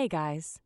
Hey guys,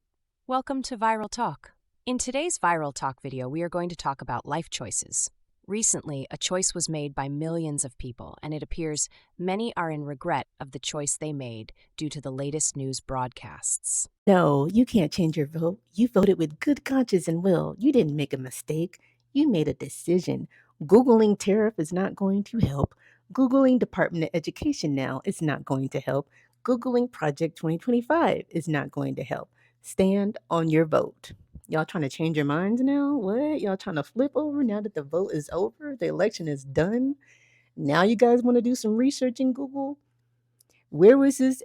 welcome to Viral Talk. In today's Viral Talk video, we are going to talk about life choices. Recently, a choice was made by millions of people, and it appears many are in regret of the choice they made due to the latest news broadcasts. No, you can't change your vote. You voted with good conscience and will. You didn't make a mistake. You made a decision. Googling tariff is not going to help. Googling Department of Education now is not going to help. Googling Project 2025 is not going to help. Stand on your vote. Y'all trying to change your minds now? What? Y'all trying to flip over now that the vote is over? The election is done? Now you guys want to do some research in Google? Where was his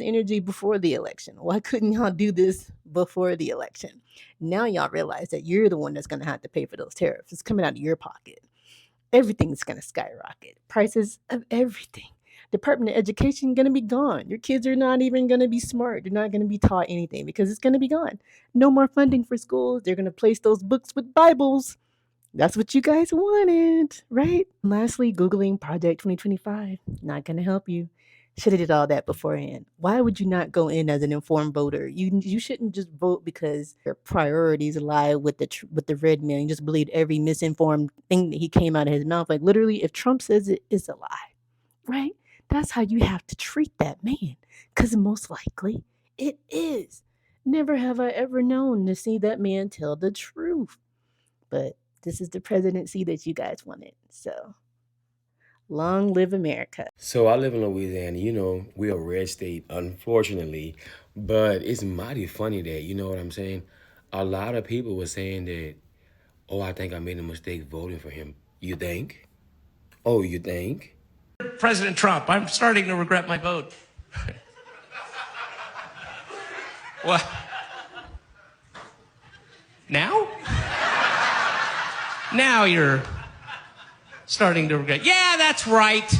energy before the election? Why couldn't y'all do this before the election? Now y'all realize that you're the one that's going to have to pay for those tariffs. It's coming out of your pocket. Everything's going to skyrocket. Prices of everything. Department of Education going to be gone. Your kids are not even going to be smart. They're not going to be taught anything because it's going to be gone. No more funding for schools. They're going to place those books with Bibles. That's what you guys wanted, right? Lastly, Googling Project 2025, not going to help you. Should have did all that beforehand. Why would you not go in as an informed voter? You shouldn't just vote because your priorities lie with the red man. You just believe every misinformed thing that he came out of his mouth. Like literally, if Trump says it, it's a lie, right? That's how you have to treat that man, because most likely it is. Never have I ever known to see that man tell the truth. But this is the presidency that you guys wanted. So long live America. So I live in Louisiana. We're a red state, unfortunately, but it's mighty funny that, you know what I'm saying? A lot of people were saying that, oh, I think I made a mistake voting for him. You think? Oh, you think? President Trump, I'm starting to regret my vote. What? Now? Now you're starting to regret. Yeah, that's right.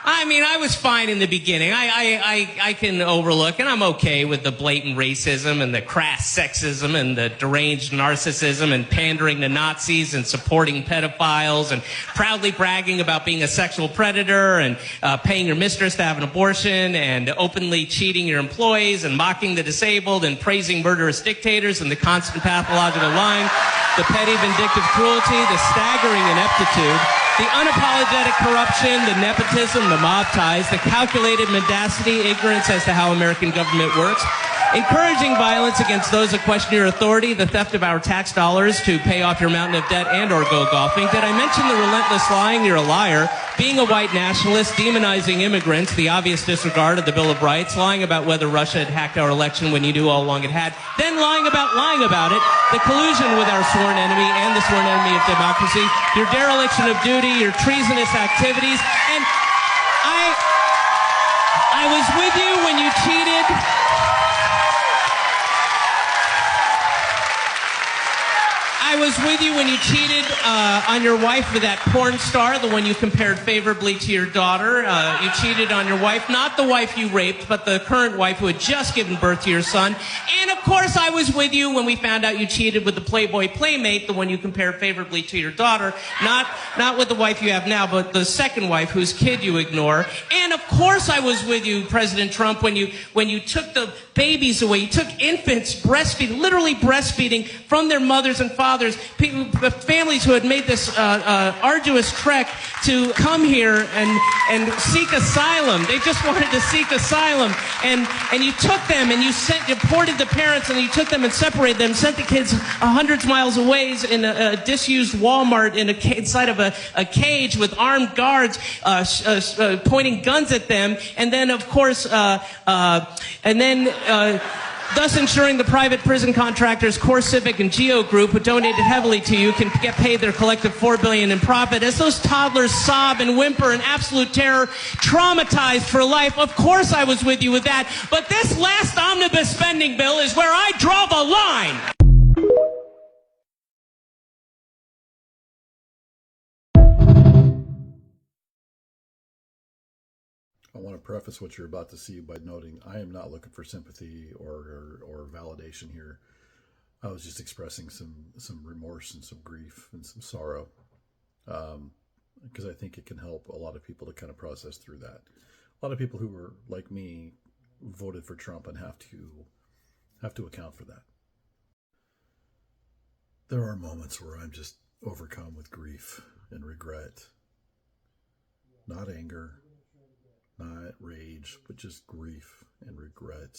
I mean, I was fine in the beginning. I can overlook, and I'm okay with the blatant racism and the crass sexism and the deranged narcissism and pandering to Nazis and supporting pedophiles and proudly bragging about being a sexual predator and paying your mistress to have an abortion and openly cheating your employees and mocking the disabled and praising murderous dictators and the constant pathological lying, the petty vindictive cruelty, the staggering ineptitude, the unapologetic corruption, the nepotism, the mob ties, the calculated mendacity, ignorance as to how American government works, encouraging violence against those that question your authority, the theft of our tax dollars to pay off your mountain of debt and or go golfing. Did I mention the relentless lying? You're a liar. Being a white nationalist, demonizing immigrants, the obvious disregard of the Bill of Rights, lying about whether Russia had hacked our election when you knew all along it had, then lying about it, the collusion with our sworn enemy and the sworn enemy of democracy, your dereliction of duty, your treasonous activities, and I was with you when you cheated. I was with you when you cheated on your wife with that porn star, the one you compared favorably to your daughter. You cheated on your wife, not the wife you raped, but the current wife who had just given birth to your son. And of course, I was with you when we found out you cheated with the Playboy Playmate, the one you compared favorably to your daughter, not with the wife you have now, but the second wife whose kid you ignore. And of course, I was with you, President Trump, when you took the babies away. You took infants breastfeeding, literally breastfeeding from their mothers and fathers, families who had made this arduous trek to come here and seek asylum. They just wanted to seek asylum. And you took them and you deported the parents, and you took them and separated them, sent the kids hundreds of miles away in a disused Walmart inside of a cage with armed guards pointing guns at them. And then, of course, thus ensuring the private prison contractors, Core Civic and Geo Group, who donated heavily to you, can get paid their collective $4 billion in profit. As those toddlers sob and whimper in absolute terror, traumatized for life, of course I was with you with that. But this last omnibus spending bill is where I draw the line. I want to preface what you're about to see by noting I am not looking for sympathy or validation here. I was just expressing some remorse and some grief and some sorrow, because I think it can help a lot of people to kind of process through that. A lot of people who were like me voted for Trump and have to account for that. There are moments where I'm just overcome with grief and regret. Not anger, not rage, but just grief and regret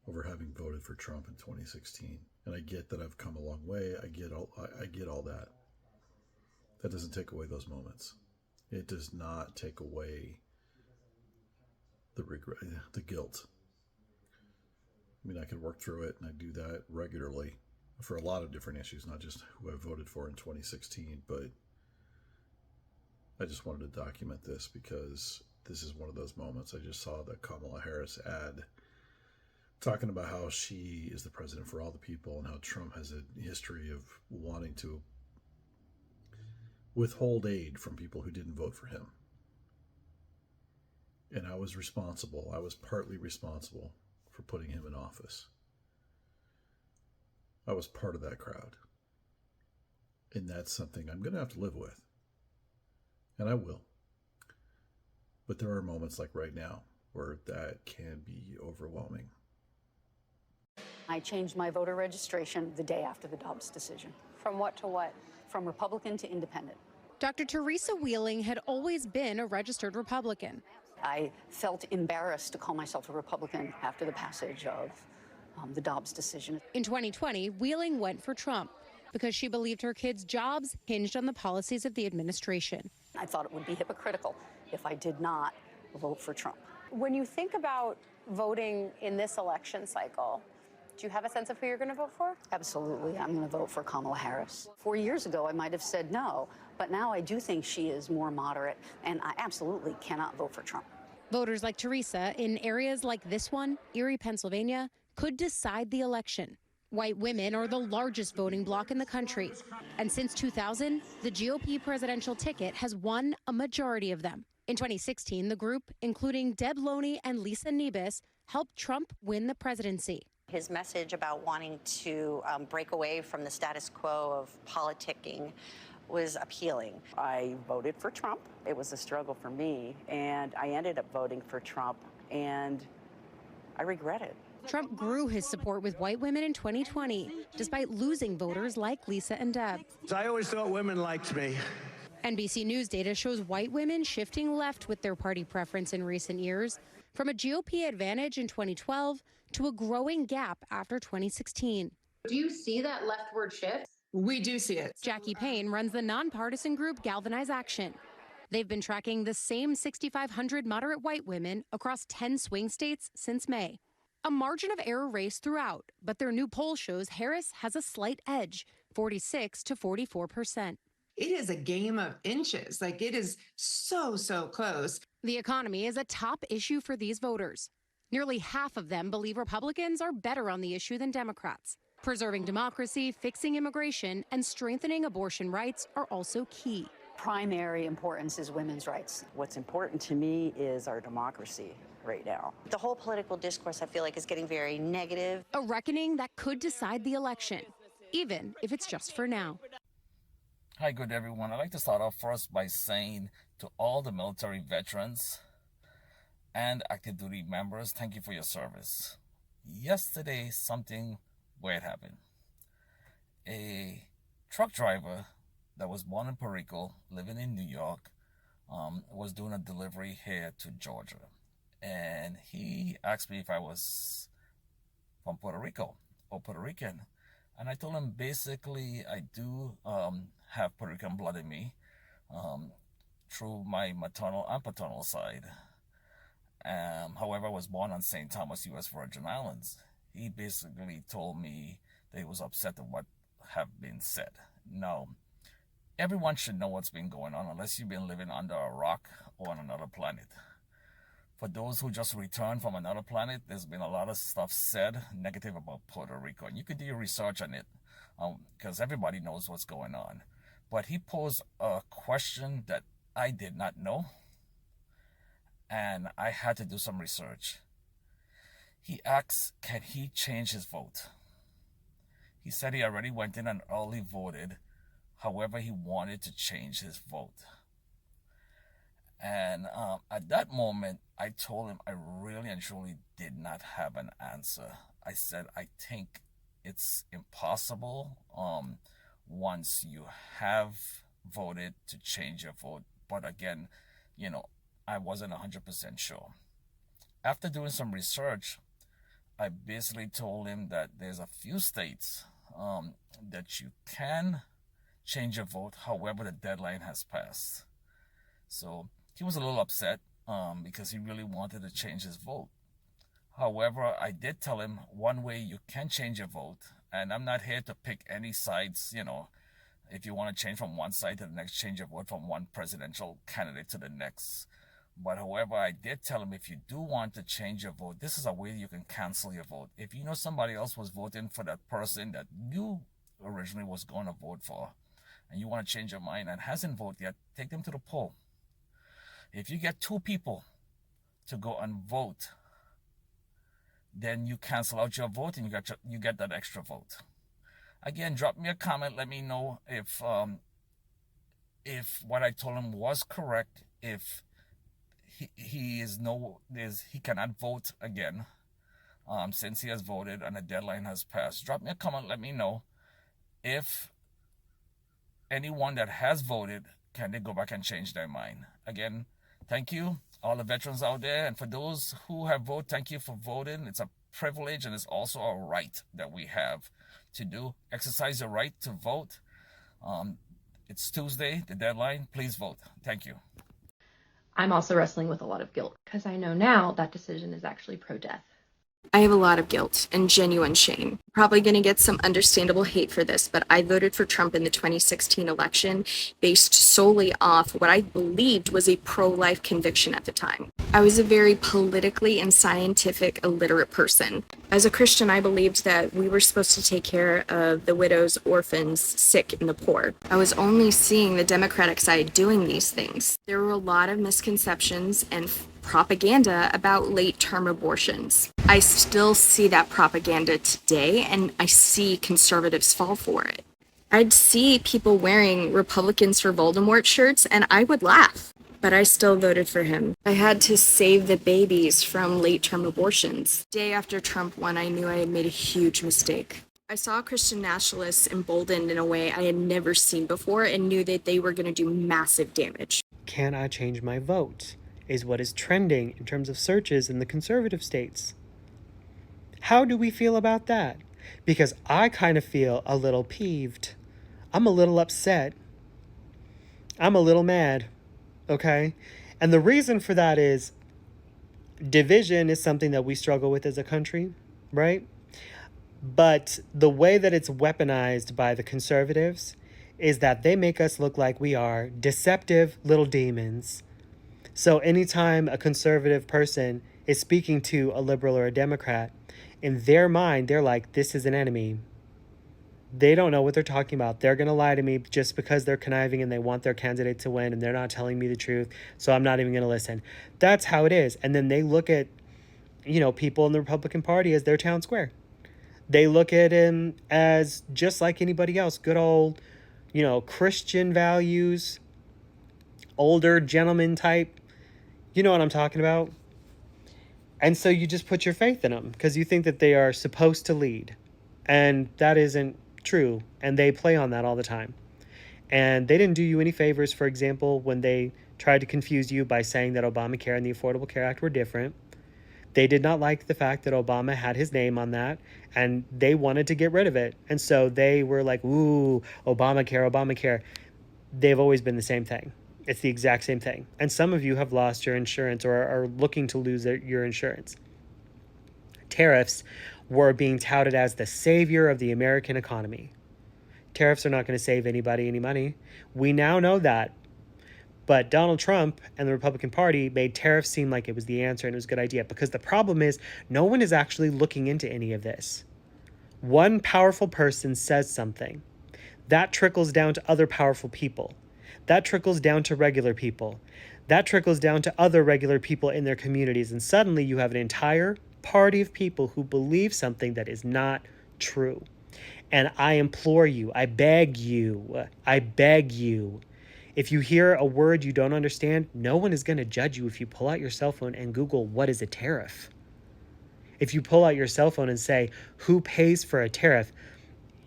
over having voted for Trump in 2016. And I get that I've come a long way. I get all that. That doesn't take away those moments. It does not take away the regret, the guilt. I mean, I could work through it, and I do that regularly for a lot of different issues, not just who I voted for in 2016, but I just wanted to document this because this is one of those moments. I just saw the Kamala Harris ad talking about how she is the president for all the people and how Trump has a history of wanting to withhold aid from people who didn't vote for him. And I was responsible. I was partly responsible for putting him in office. I was part of that crowd. And that's something I'm going to have to live with. And I will. But there are moments like right now where that can be overwhelming. I changed my voter registration the day after the Dobbs decision. From what to what? From Republican to independent. Dr. Teresa Wheeling had always been a registered Republican. I felt embarrassed to call myself a Republican after the passage of the Dobbs decision. In 2020, Wheeling went for Trump because she believed her kids' jobs hinged on the policies of the administration. I thought it would be hypocritical if I did not vote for Trump. When you think about voting in this election cycle, do you have a sense of who you're going to vote for? Absolutely. I'm going to vote for Kamala Harris. 4 years ago, I might have said no, but now I do think she is more moderate, and I absolutely cannot vote for Trump. Voters like Teresa in areas like this one, Erie, Pennsylvania, could decide the election. White women are the largest voting bloc in the country. And since 2000, the GOP presidential ticket has won a majority of them. In 2016, the group, including Deb Loney and Lisa Nebus, helped Trump win the presidency. His message about wanting to break away from the status quo of politicking was appealing. I voted for Trump. It was a struggle for me, and I ended up voting for Trump, and I regret it. Trump grew his support with white women in 2020, despite losing voters like Lisa and Deb. I always thought women liked me. NBC News data shows white women shifting left with their party preference in recent years, from a GOP advantage in 2012 to a growing gap after 2016. Do you see that leftward shift? We do see it. Jackie Payne runs the nonpartisan group Galvanize Action. They've been tracking the same 6,500 moderate white women across 10 swing states since May. A margin of error race throughout, but their new poll shows Harris has a slight edge, 46 to 44%. It is a game of inches. Like, it is so close. The economy is a top issue for these voters. Nearly half of them believe Republicans are better on the issue than Democrats. Preserving democracy, fixing immigration, and strengthening abortion rights are also key. Primary importance is women's rights. What's important to me is our democracy right now. The whole political discourse, I feel like, is getting very negative. A reckoning that could decide the election, even if it's just for now. Hi, good everyone. I'd like to start off first by saying to all the military veterans and active duty members, thank you for your service. Yesterday, something weird happened. A truck driver that was born in Puerto Rico, living in New York, was doing a delivery here to Georgia. And he asked me if I was from Puerto Rico or Puerto Rican. And I told him basically I do have Puerto Rican blood in me through my maternal and paternal side. However, I was born on St. Thomas, U.S. Virgin Islands. He basically told me that he was upset at what have been said. Now, everyone should know what's been going on unless you've been living under a rock or on another planet. For those who just returned from another planet, there's been a lot of stuff said negative about Puerto Rico. And you could do your research on it because everybody knows what's going on. But he posed a question that I did not know. And I had to do some research. He asked, can he change his vote? He said he already went in and early voted. However, he wanted to change his vote. And at that moment, I told him I really and truly did not have an answer. I said, I think it's impossible once you have voted to change your vote. But again, I wasn't 100% sure. After doing some research, I basically told him that there's a few states that you can change your vote, however the deadline has passed. So he was a little upset because he really wanted to change his vote. However, I did tell him one way you can change your vote, and I'm not here to pick any sides, if you want to change from one side to the next, change your vote from one presidential candidate to the next. But however, I did tell him if you do want to change your vote, this is a way you can cancel your vote. If you know somebody else was voting for that person that you originally was going to vote for, and you want to change your mind and hasn't voted yet, take them to the poll. If you get 2 people to go and vote, then you cancel out your vote and you get that extra vote. Again, drop me a comment. Let me know if what I told him was correct. If he cannot vote again since he has voted and the deadline has passed. Drop me a comment. Let me know if anyone that has voted, can they go back and change their mind. Again, thank you, all the veterans out there. And for those who have voted, thank you for voting. It's a privilege and it's also a right that we have to do. Exercise your right to vote. It's Tuesday, the deadline. Please vote. Thank you. I'm also wrestling with a lot of guilt because I know now that decision is actually pro-death. I have a lot of guilt and genuine shame. Probably going to get some understandable hate for this, but I voted for Trump in the 2016 election based solely off what I believed was a pro-life conviction at the time. I was a very politically and scientific illiterate person. As a Christian, I believed that we were supposed to take care of the widows, orphans, sick, and the poor. I was only seeing the Democratic side doing these things. There were a lot of misconceptions and propaganda about late-term abortions. I still see that propaganda today, and I see conservatives fall for it. I'd see people wearing Republicans for Voldemort shirts, and I would laugh. But I still voted for him. I had to save the babies from late-term abortions. Day after Trump won, I knew I had made a huge mistake. I saw Christian nationalists emboldened in a way I had never seen before and knew that they were going to do massive damage. Can I change my vote? Is what is trending in terms of searches in the conservative states. How do we feel about that? Because I kind of feel a little peeved. I'm a little upset. I'm a little mad, okay? And the reason for that is division is something that we struggle with as a country, right? But the way that it's weaponized by the conservatives is that they make us look like we are deceptive little demons. So anytime a conservative person is speaking to a liberal or a Democrat, in their mind, they're like, this is an enemy. They don't know what they're talking about. They're going to lie to me just because they're conniving and they want their candidate to win and they're not telling me the truth, so I'm not even going to listen. That's how it is. And then they look at, people in the Republican Party as their town square. They look at him as just like anybody else, good old, Christian values, older gentleman type. You know what I'm talking about? And so you just put your faith in them because you think that they are supposed to lead. And that isn't true. And they play on that all the time. And they didn't do you any favors, for example, when they tried to confuse you by saying that Obamacare and the Affordable Care Act were different. They did not like the fact that Obama had his name on that, and they wanted to get rid of it. And so they were like, ooh, Obamacare, Obamacare. They've always been the same thing. It's the exact same thing. And some of you have lost your insurance or are looking to lose your insurance. Tariffs were being touted as the savior of the American economy. Tariffs are not going to save anybody any money. We now know that. But Donald Trump and the Republican Party made tariffs seem like it was the answer and it was a good idea, because the problem is no one is actually looking into any of this. One powerful person says something. That trickles down to other powerful people. That trickles down to regular people. That trickles down to other regular people in their communities. And suddenly you have an entire party of people who believe something that is not true. And I implore you, I beg you, If you hear a word you don't understand, no one is going to judge you if you pull out your cell phone and Google what is a tariff. If you pull out your cell phone and say, who pays for a tariff?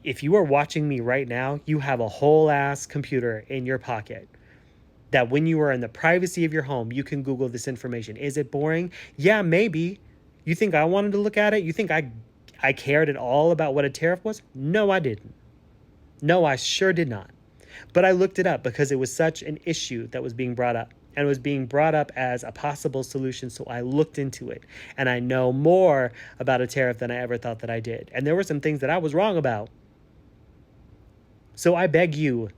If you are watching me right now, you have a whole ass computer in your pocket that when you are in the privacy of your home, you can Google this information. Is it boring? Yeah, maybe. You think I wanted to look at it? You think I cared at all about what a tariff was? No, I didn't. No, I sure did not. But I looked it up because it was such an issue that was being brought up, and it was being brought up as a possible solution. So I looked into it, and I know more about a tariff than I ever thought that I did. And there were some things that I was wrong about. So I beg you,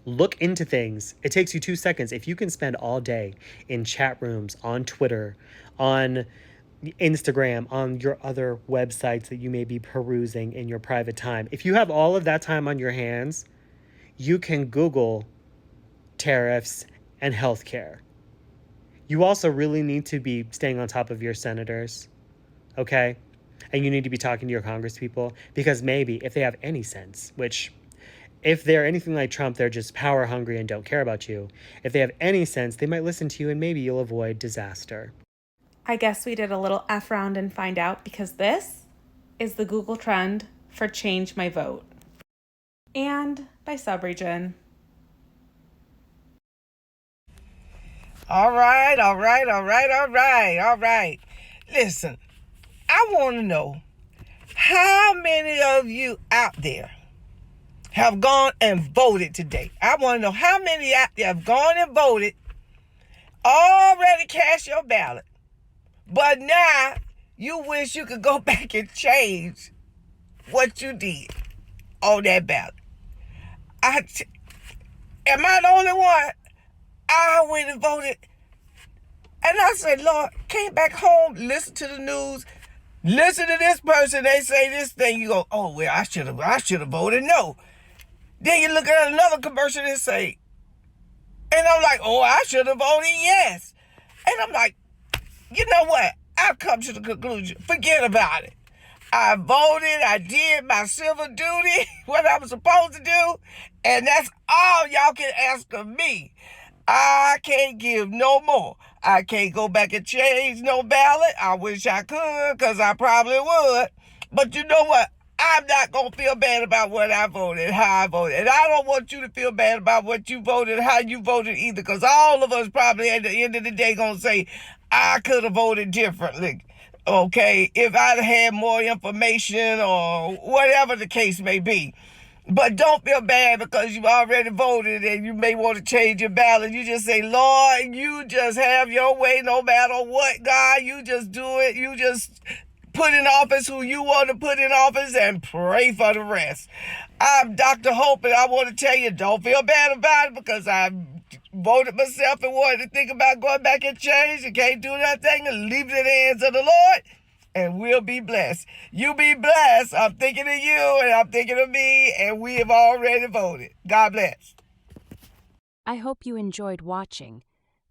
look into things. It takes you 2 seconds. If you can spend all day in chat rooms, on Twitter, on Instagram, on your other websites that you may be perusing in your private time, if you have all of that time on your hands, you can Google tariffs and healthcare. You also really need to be staying on top of your senators, okay? And you need to be talking to your congresspeople, because maybe if they have any sense, which if they're anything like Trump, they're just power hungry and don't care about you. If they have any sense, they might listen to you and maybe you'll avoid disaster. I guess we did a little F round and find out, because this is the Google trend for Change My Vote. And by subregion. All right. Listen, I want to know how many of you out there have gone and voted today. I want to know how many out there have gone and voted, already cast your ballot, but now you wish you could go back and change what you did on that ballot. Am I the only one? I went and voted. And I said, Lord, came back home, listen to the news, listen to this person, they say this thing. You go, oh, well, I should have voted no. Then you look at another commercial and say, and I'm like, oh, I should have voted yes. And I'm like, you know what? I've come to the conclusion, forget about it. I voted, I did my civil duty, what I was supposed to do, and that's all y'all can ask of me. I can't give no more. I can't go back and change no ballot. I wish I could, because I probably would. But you know what? I'm not going to feel bad about what I voted, how I voted. And I don't want you to feel bad about what you voted, how you voted either, because all of us probably at the end of the day going to say, I could have voted differently. Okay, if I'd had more information or whatever the case may be. But don't feel bad because you've already voted and you may want to change your ballot. You just say, Lord, you just have your way no matter what, God. You just do it. You just put in office who you want to put in office and pray for the rest. I'm Dr. Hope, and I want to tell you, don't feel bad about it because I voted myself and wanted to think about going back and change. You can't do nothing and leave it in the hands of the Lord. And we'll be blessed. You be blessed. I'm thinking of you and I'm thinking of me, and we have already voted. God bless. I hope you enjoyed watching.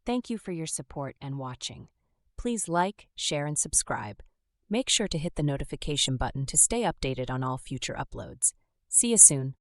Thank you for your support and watching. Please like, share, and subscribe. Make sure to hit the notification button to stay updated on all future uploads. See you soon.